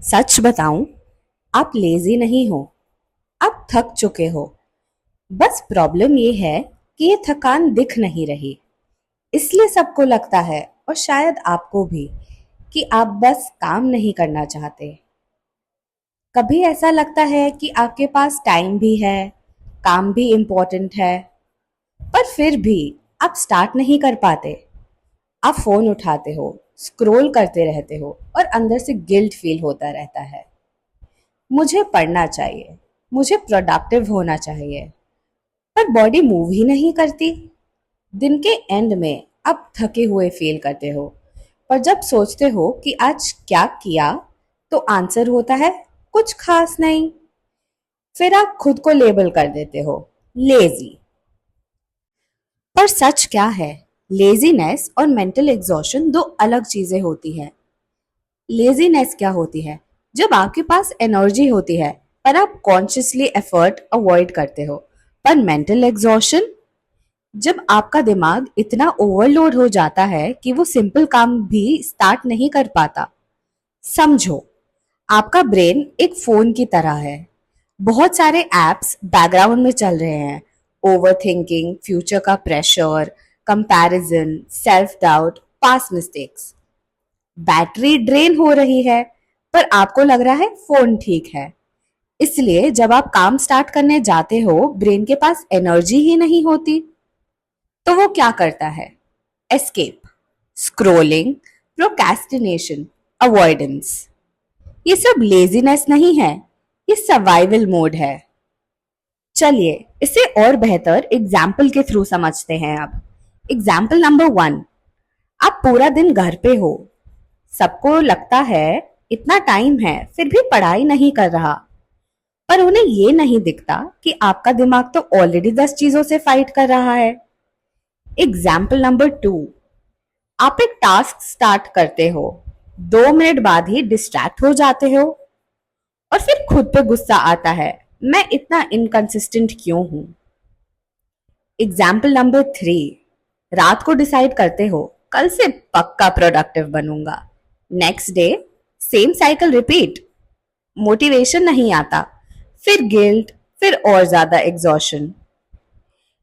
सच बताऊं, आप लेजी नहीं हो, आप थक चुके हो। बस प्रॉब्लम ये है कि ये थकान दिख नहीं रही। इसलिए सबको लगता है, और शायद आपको भी, कि आप बस काम नहीं करना चाहते। कभी ऐसा लगता है कि आपके पास टाइम भी है, काम भी इम्पोर्टेंट है, पर फिर भी आप स्टार्ट नहीं कर पाते। आप फोन उठाते हो, स्क्रॉल करते रहते हो और अंदर से गिल्ट फील होता रहता है। मुझे पढ़ना चाहिए, मुझे प्रोडक्टिव होना चाहिए, पर बॉडी मूव ही नहीं करती। दिन के एंड में आप थके हुए फील करते हो, पर जब सोचते हो कि आज क्या किया, तो आंसर होता है कुछ खास नहीं। फिर आप खुद को लेबल कर देते हो, लेजी। पर सच क्या है? लेजीनेस और मेंटल एग्जॉशन दो अलग चीजें होती है। लेजीनेस क्या होती है? जब आपके पास एनर्जी होती है पर आप कॉन्शियसली एफर्ट अवॉइड करते हो। पर मेंटल एग्जॉशन, जब आपका दिमाग इतना ओवरलोड हो जाता है कि वो सिंपल काम भी स्टार्ट नहीं कर पाता। समझो, आपका ब्रेन एक फोन की तरह है। बहुत सारे एप्स बैकग्राउंड में चल रहे हैं। ओवर थिंकिंग, फ्यूचर का pressure, comparison, self doubt, past mistakes. Battery drain हो रही है, पर आपको लग रहा है फोन ठीक है। इसलिए जब आप काम स्टार्ट करने जाते हो, ब्रेन के पास एनर्जी ही नहीं होती। तो वो क्या करता है? Escape, scrolling, procrastination, avoidance. ये सब लेजीनेस नहीं है, ये सर्वाइवल मोड है। चलिए इसे और बेहतर एग्जाम्पल के थ्रू समझते हैं अब। Example number 1। आप पूरा दिन घर पे हो, सबको लगता है इतना टाइम है फिर भी पढ़ाई नहीं कर रहा, पर उन्हें ये नहीं दिखता कि आपका दिमाग तो ऑलरेडी 10 चीजों से फाइट कर रहा है। Example number 2। आप एक टास्क स्टार्ट करते हो, 2 मिनट बाद ही डिस्ट्रैक्ट हो जाते हो और फिर खुद पे गुस्सा आता है, मैं इतना इनकंसिस्टेंट क्यों हूं। Example number 3। रात को डिसाइड करते हो कल से पक्का प्रोडक्टिव बनूंगा। Next day same cycle repeat. Motivation नहीं आता, फिर गिल्ट, फिर और ज्यादा एग्जॉशन।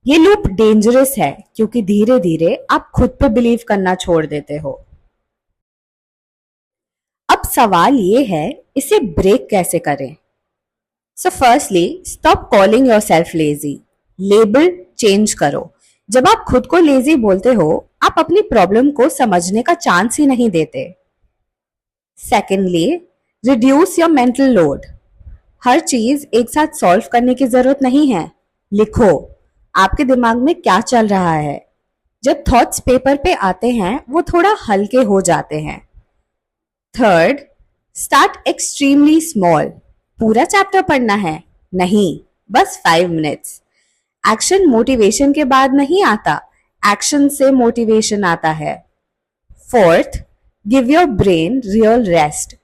ये लूप डेंजरस है क्योंकि धीरे धीरे आप खुद पे बिलीव करना छोड़ देते हो। अब सवाल ये है, इसे ब्रेक कैसे करें? So firstly, stop calling yourself lazy. Label change करो। जब आप खुद को लेजी बोलते हो, आप अपनी प्रॉब्लम को समझने का चांस ही नहीं देते। Secondly, reduce your mental load. हर चीज एक साथ सॉल्व करने की जरूरत नहीं है। लिखो, आपके दिमाग में क्या चल रहा है। जब थॉट्स पेपर पे आते हैं, वो थोड़ा हल्के हो जाते हैं। Third, start extremely small. पूरा चैप्टर पढ़ना है? नहीं, बस 5 मिनट्स। एक्शन मोटिवेशन के बाद नहीं आता, एक्शन से मोटिवेशन आता है। Fourth, give your brain real rest.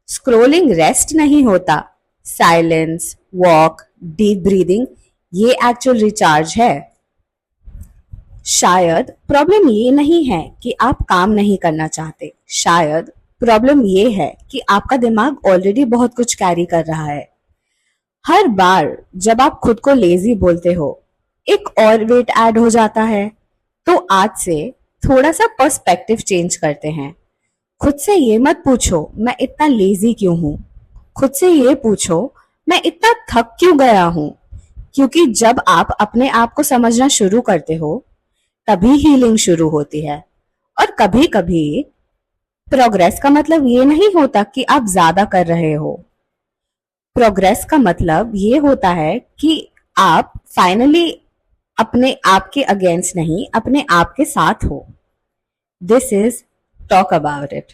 Scrolling rest नहीं होता, साइलेंस, वॉक, डीप ब्रीदिंग, ये एक्चुअल रिचार्ज है। शायद प्रॉब्लम ये नहीं है कि आप काम नहीं करना चाहते, शायद प्रॉब्लम ये है कि आपका दिमाग ऑलरेडी बहुत कुछ कैरी कर रहा है। हर बार जब आप खुद को लेजी बोलते हो, एक और वेट ऐड हो जाता है। तो आज से थोड़ा सा पर्सपेक्टिव चेंज करते हैं। खुद से ये मत पूछो मैं इतना लेजी क्यों हूं, खुद से ये पूछो मैं इतना थक क्यों गया हूं। क्योंकि जब आप अपने आप को समझना शुरू करते हो, तभी हीलिंग शुरू होती है। और कभी कभी प्रोग्रेस का मतलब ये नहीं होता कि आप ज्यादा कर रहे हो। प्रोग्रेस का मतलब ये होता है कि आप फाइनली अपने आप के अगेंस्ट नहीं, अपने आप के साथ हो। This is talk about it.